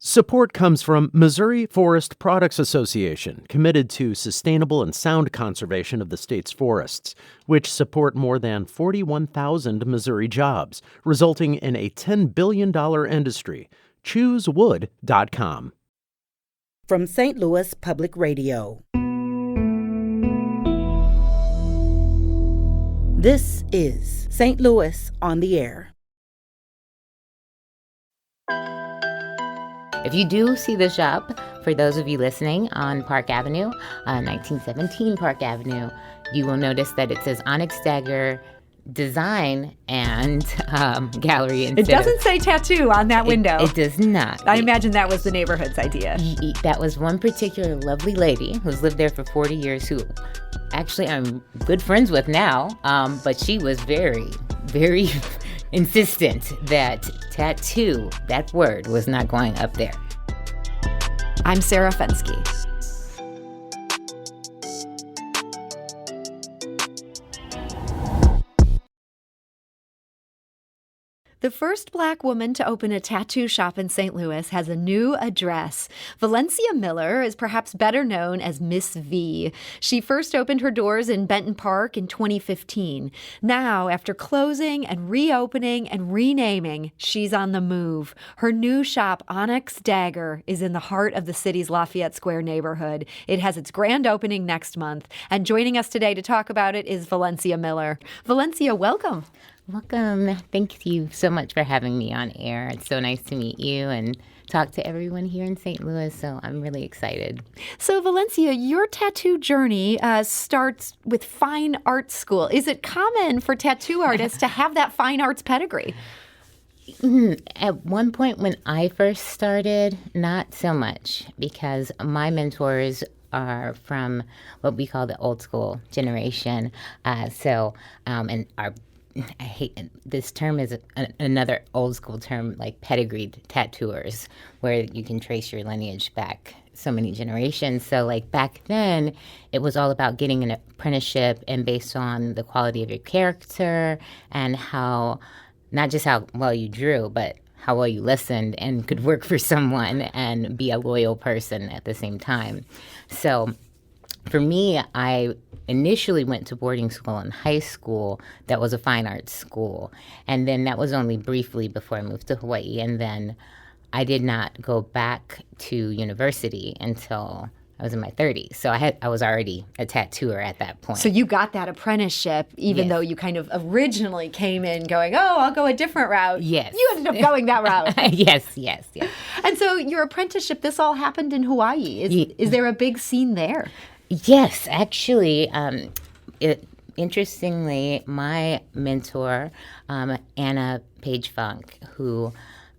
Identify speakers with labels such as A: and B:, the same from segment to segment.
A: Support comes from Missouri Forest Products Association, committed to sustainable and sound conservation of the state's forests, which support more than 41,000 Missouri jobs, resulting in a $10 billion industry. ChooseWood.com.
B: From St. Louis Public Radio. This is St. Louis on the Air.
C: If you do see the shop, for those of you listening on Park Avenue, 1917 Park Avenue, you will notice that it says Onyx Dagger Design and Gallery.
D: It doesn't say tattoo on that window.
C: It does not.
D: I imagine that was the neighborhood's idea.
C: That was one particular lovely lady who's lived there for 40 years who actually I'm good friends with now, but she was very, very insistent that tattoo, that word, was not going up there.
D: I'm Sarah Fensky. The first Black woman to open a tattoo shop in St. Louis has a new address. Valencia Miller is perhaps better known as Miss V. She first opened her doors in Benton Park in 2015. Now, after closing and reopening and renaming, she's on the move. Her new shop, Onyx Dagger, is in the heart of the city's Lafayette Square neighborhood. It has its grand opening next month. And joining us today to talk about it is Valencia Miller. Valencia, welcome.
C: Welcome. Thank you so much for having me on air. It's so nice to meet you and talk to everyone here in St. Louis, so I'm really excited.
D: So, Valencia, your tattoo journey starts with fine art school. Is it common for tattoo artists to have that fine arts pedigree?
C: At one point when I first started, not so much, because my mentors are from what we call the old school generation. And I hate this term is another old school term, like pedigreed tattooers, where you can trace your lineage back so many generations. So like back then, it was all about getting an apprenticeship and based on the quality of your character and how, not just how well you drew, but how well you listened and could work for someone and be a loyal person at the same time. So for me, I initially went to boarding school in high school that was a fine arts school. And then that was only briefly before I moved to Hawaii. And then I did not go back to university until I was in my 30s. So I was already a tattooer at that point.
D: So you got that apprenticeship, even though you kind of originally came in going, oh, I'll go a different route.
C: Yes.
D: You ended up going that route.
C: Yes.
D: And so your apprenticeship, this all happened in Hawaii. Is there a big scene there?
C: Yes, actually, interestingly, my mentor, Anna Page Funk, who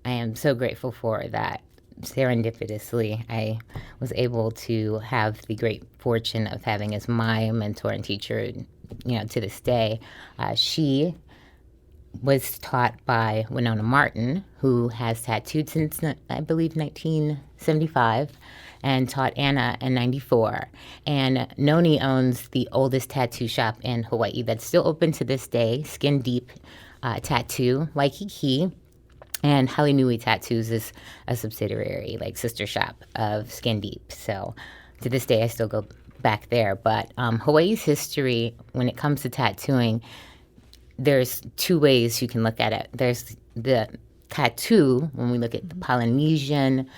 C: I am so grateful for that serendipitously I was able to have the great fortune of having as my mentor and teacher, to this day. She was taught by Winona Martin, who has tattooed since, I believe, 1975. And taught Anna in 94. And Noni owns the oldest tattoo shop in Hawaii that's still open to this day, Skin Deep Tattoo, Waikiki. And Halenui Tattoos is a subsidiary, like sister shop of Skin Deep. So to this day, I still go back there. But Hawaii's history, when it comes to tattooing, there's two ways you can look at it. There's the tattoo, when we look at the Polynesian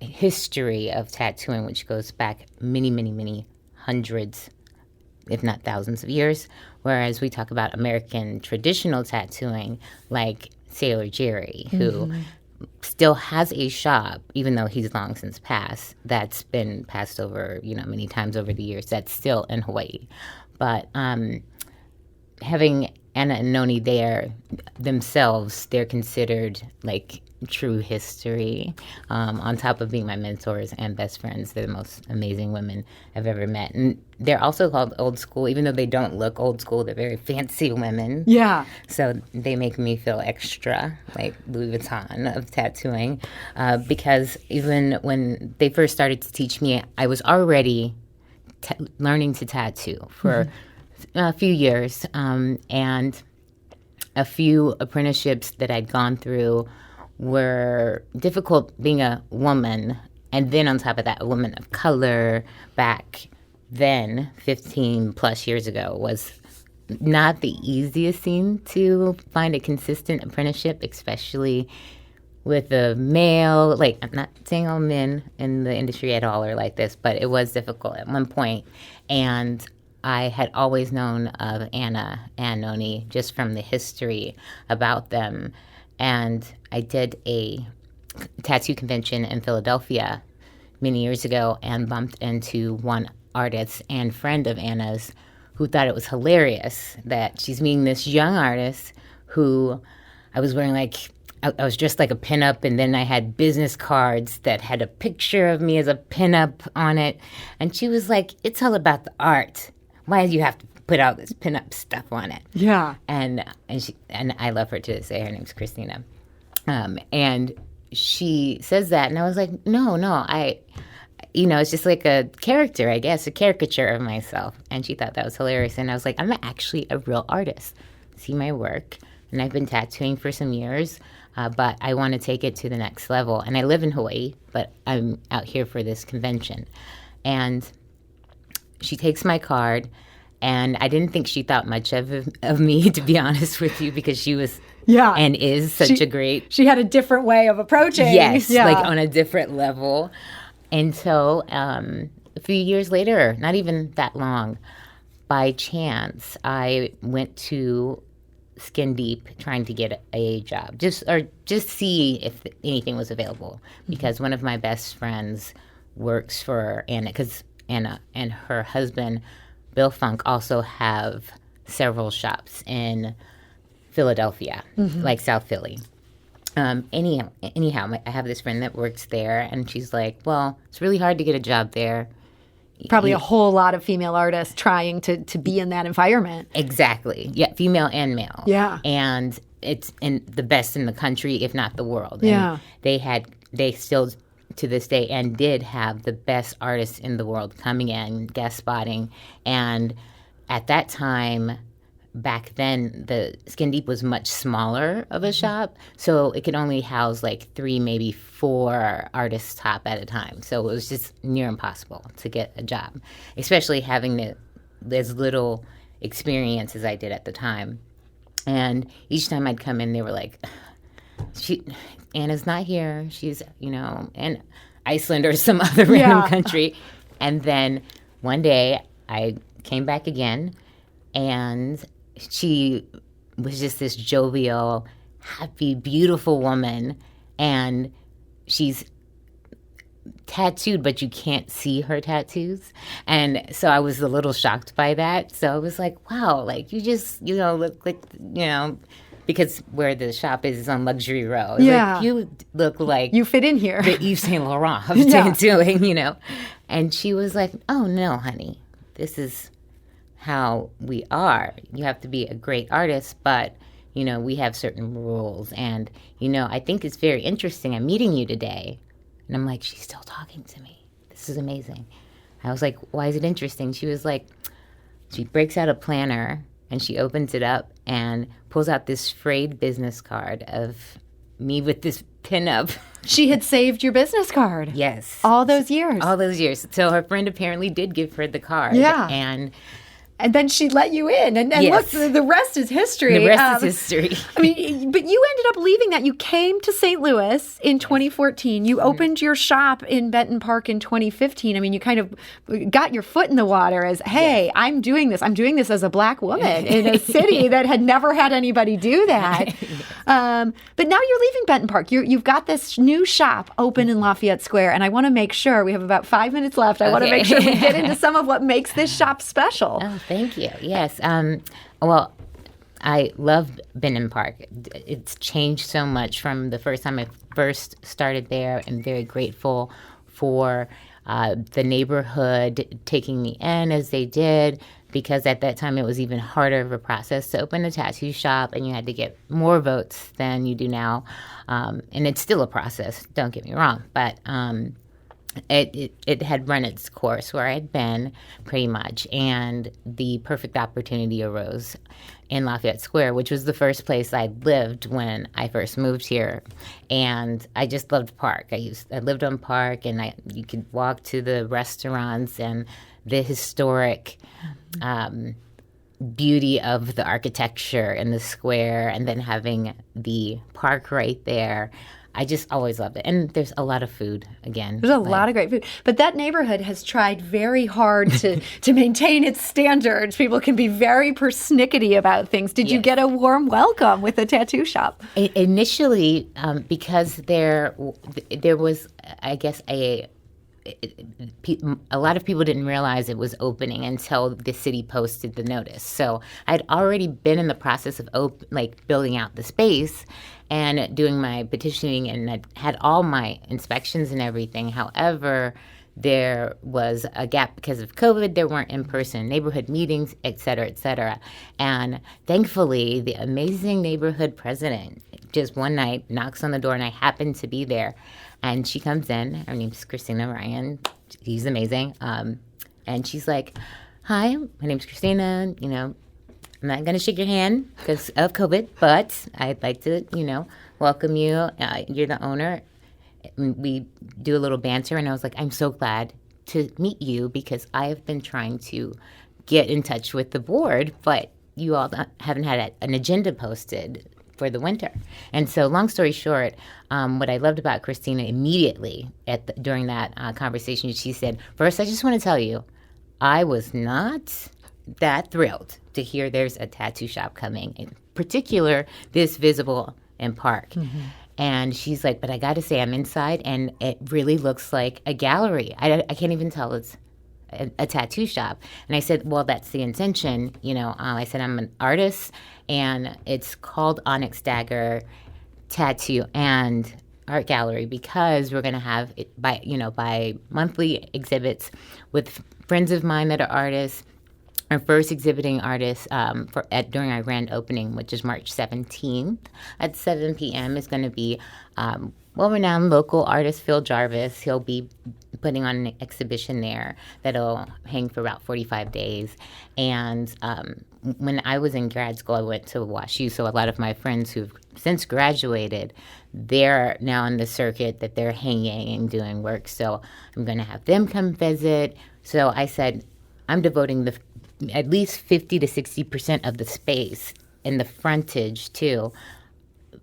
C: history of tattooing, which goes back many, many, many hundreds, if not thousands of years, whereas we talk about American traditional tattooing, like Sailor Jerry, who still has a shop, even though he's long since passed, that's been passed over, many times over the years, that's still in Hawaii. But having Anna and Noni there themselves, they're considered like true history. On top of being my mentors and best friends, they're the most amazing women I've ever met. And they're also called old school, even though they don't look old school. They're very fancy women.
D: Yeah.
C: So they make me feel extra, like Louis Vuitton of tattooing, because even when they first started to teach me, I was already learning to tattoo for a few years, and a few apprenticeships that I'd gone through were difficult being a woman, and then on top of that, a woman of color back then, 15 plus years ago, was not the easiest thing to find a consistent apprenticeship, especially with a male. Like, I'm not saying all men in the industry at all are like this, but it was difficult at one point. And I had always known of Anna and Noni just from the history about them. And I did a tattoo convention in Philadelphia many years ago and bumped into one artist and friend of Anna's who thought it was hilarious that she's meeting this young artist who I was wearing I was dressed like a pinup, and then I had business cards that had a picture of me as a pinup on it. And she was like, it's all about the art. Why do you have to put all this pinup stuff on it?
D: Yeah.
C: And I love her to this day. Her name's Christina. And she says that, and I was like, no, it's just like a character, I guess, a caricature of myself. And she thought that was hilarious. And I was like, I'm actually a real artist. See my work. And I've been tattooing for some years, but I want to take it to the next level. And I live in Hawaii, but I'm out here for this convention. And she takes my card, and I didn't think she thought much of me, to be honest with you, because she was and is such a great...
D: She had a different way of approaching.
C: Yes, like on a different level. And so a few years later, not even that long, by chance, I went to Skin Deep trying to get a job, just see if anything was available, because one of my best friends works for Anna, because Anna and her husband, Bill Funk, also have several shops in Philadelphia, like South Philly. Anyhow, I have this friend that works there, and she's like, well, it's really hard to get a job there.
D: Probably a whole lot of female artists trying to be in that environment.
C: Exactly. Yeah, female and male.
D: Yeah.
C: And it's the best in the country, if not the world.
D: Yeah.
C: And they still, to this day, and did have the best artists in the world coming in, guest spotting. And at that time, back then, the Skin Deep was much smaller of a shop, so it could only house like 3, maybe 4 artists top at a time. So it was just near impossible to get a job, especially having as little experience as I did at the time. And each time I'd come in, they were like, Anna's not here. She's, in Iceland or some other random country. And then one day I came back again, and she was just this jovial, happy, beautiful woman, and she's tattooed, but you can't see her tattoos. And so I was a little shocked by that. So I was like, wow, like you just, look like, because where the shop is on Luxury Row. Like, you look like...
D: You fit in here.
C: The Yves Saint Laurent of tattooing, And she was like, oh, no, honey, this is how we are. You have to be a great artist, but, we have certain rules. And, I think it's very interesting. I'm meeting you today. And I'm like, she's still talking to me. This is amazing. I was like, why is it interesting? She was like, she breaks out a planner and she opens it up and pulls out this frayed business card of me with this pinup.
D: She had saved your business card.
C: Yes.
D: All those years.
C: All those years. So her friend apparently did give her the card.
D: Yeah. And then she let you in. And
C: yes.
D: Look, the rest is history.
C: The rest is history.
D: I mean, but you ended up leaving that. You came to St. Louis in 2014. You opened your shop in Benton Park in 2015. I mean, you kind of got your foot in the water as, hey, yes. I'm doing this. I'm doing this as a Black woman in a city that had never had anybody do that. Yes. But now you're leaving Benton Park. You've got this new shop open in Lafayette Square. And I want to make sure, we have about 5 minutes left. I want to make sure we get into some of what makes this shop special.
C: Oh, thank you. Yes. Well, I love Benton Park. It's changed so much from the first time I first started there. I'm very grateful for the neighborhood taking me in as they did, because at that time it was even harder of a process to open a tattoo shop, and you had to get more votes than you do now. And it's still a process, don't get me wrong. But it had run its course where I had been pretty much, and the perfect opportunity arose in Lafayette Square, which was the first place I lived when I first moved here, and I just loved Park. I lived on Park, and you could walk to the restaurants and the historic beauty of the architecture in the square, and then having the park right there. I just always loved it. And there's a lot of food, again.
D: There's a lot of great food. But that neighborhood has tried very hard to maintain its standards. People can be very persnickety about things. Did you get a warm welcome with the tattoo shop?
C: Initially, because there was, I guess, a lot of people didn't realize it was opening until the city posted the notice. So I'd already been in the process of building out the space and doing my petitioning, and I had all my inspections and everything. However, there was a gap because of COVID. There weren't in-person neighborhood meetings, et cetera, et cetera. And thankfully, the amazing neighborhood president just one night knocks on the door, and I happened to be there. And she comes in. Her name's Christina Ryan. She's amazing. And she's like, "Hi, my name's Christina. I'm not going to shake your hand because of COVID, but I'd like to, welcome you. You're the owner." We do a little banter, and I was like, "I'm so glad to meet you because I have been trying to get in touch with the board, but you all haven't had an agenda posted for the winter." And so, long story short, what I loved about Christina immediately during that conversation, she said, "First, I just want to tell you, I was not that thrilled to hear there's a tattoo shop coming, in particular, this visible in Park." Mm-hmm. And she's like, "But I got to say, I'm inside, and it really looks like a gallery. I can't even tell it's a tattoo shop." And I said, "Well, that's the intention. I said, I'm an artist, and it's called Onyx Dagger Tattoo and Art Gallery because we're going to have it by monthly exhibits with friends of mine that are artists. Our first exhibiting artist during our grand opening, which is March 17th at 7 p.m., is going to be well-renowned local artist Phil Jarvis. He'll be putting on an exhibition there that'll hang for about 45 days. And when I was in grad school, I went to WashU, so a lot of my friends who've since graduated, they're now on the circuit that they're hanging and doing work. So I'm going to have them come visit. So I said, I'm devoting at least 50 to 60% of the space in the frontage, too,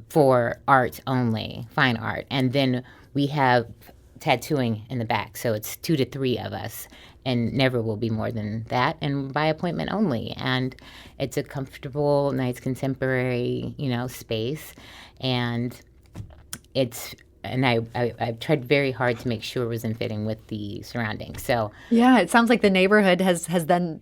C: for art only, fine art. And then we have tattooing in the back. So it's 2 to 3 of us, and never will be more than that, and by appointment only. And it's a comfortable, nice, contemporary, space. And I tried very hard to make sure it was in fitting with the surroundings. So
D: yeah, it sounds like the neighborhood has then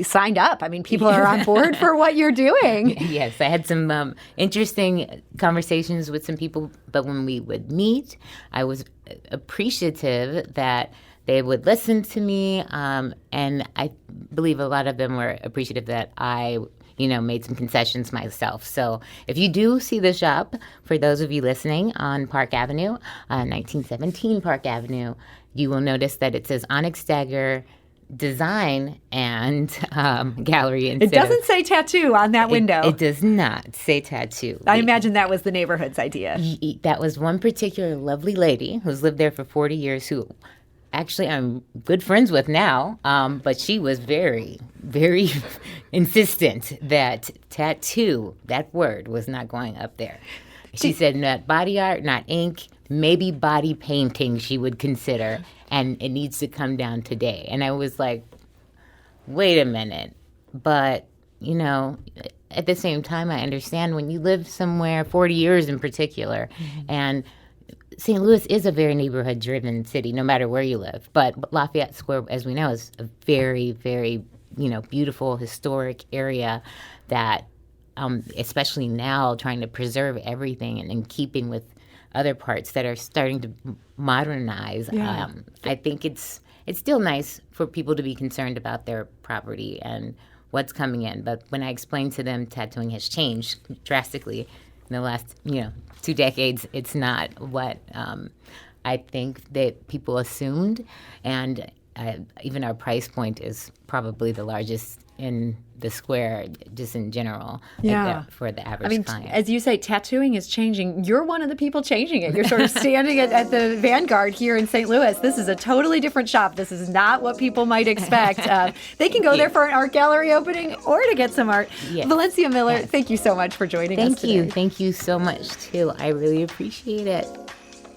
D: signed up. I mean, people are on board for what you're doing.
C: Yes, I had some interesting conversations with some people, but when we would meet, I was appreciative that they would listen to me, and I believe a lot of them were appreciative that I made some concessions myself. So if you do see the shop, for those of you listening on Park Avenue, 1917 Park Avenue, you will notice that it says Onyx Dagger Design and Gallery.
D: It doesn't say tattoo on that window.
C: It does not say tattoo.
D: I imagine that was the neighborhood's idea.
C: That was one particular lovely lady who's lived there for 40 years who actually I'm good friends with now, but she was very, very insistent that tattoo, that word, was not going up there. She said not body art, not ink, maybe body painting she would consider, and it needs to come down today. And I was like, wait a minute. But, at the same time, I understand when you live somewhere, 40 years in particular, and St. Louis is a very neighborhood-driven city, no matter where you live. But Lafayette Square, as we know, is a very, very, beautiful, historic area that, especially now, trying to preserve everything and in keeping with other parts that are starting to modernize. Yeah. I think it's still nice for people to be concerned about their property and what's coming in. But when I explained to them tattooing has changed drastically, in the last, 2 decades, it's not what I think that people assumed. And even our price point is probably the largest in the square, just in general, for the average client.
D: As you say, tattooing is changing. You're one of the people changing it. You're sort of standing at the vanguard here in St. Louis. This is a totally different shop. This is not what people might expect. They can go there for an art gallery opening or to get some art.
C: Yes.
D: Valencia Miller, thank you so much for joining us today.
C: Thank you so much, too. I really appreciate it.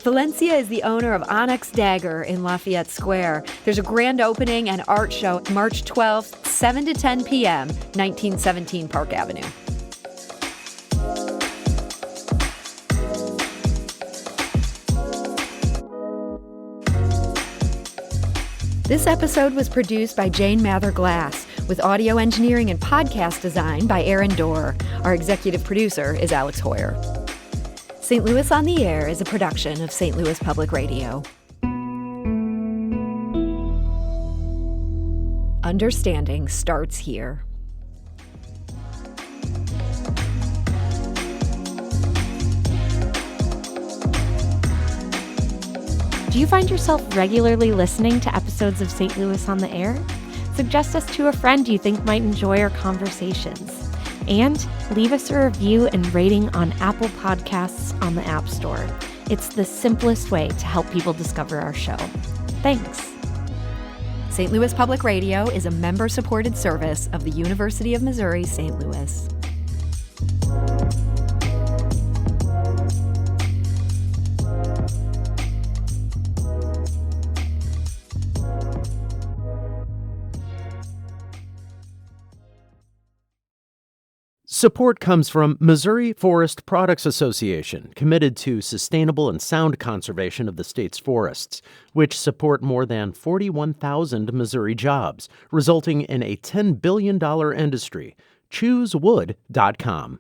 D: Valencia is the owner of Onyx Dagger in Lafayette Square. There's a grand opening and art show March 12th, 7 to 10 p.m., 1917 Park Avenue. This episode was produced by Jane Mather Glass, with audio engineering and podcast design by Aaron Dorr. Our executive producer is Alex Hoyer. St. Louis on the Air is a production of St. Louis Public Radio. Understanding starts here.
E: Do you find yourself regularly listening to episodes of St. Louis on the Air? Suggest us to a friend you think might enjoy our conversations. And leave us a review and rating on Apple Podcasts on the App Store. It's the simplest way to help people discover our show. Thanks.
D: St. Louis Public Radio is a member-supported service of the University of Missouri, St. Louis.
A: Support comes from Missouri Forest Products Association, committed to sustainable and sound conservation of the state's forests, which support more than 41,000 Missouri jobs, resulting in a $10 billion industry. ChooseWood.com.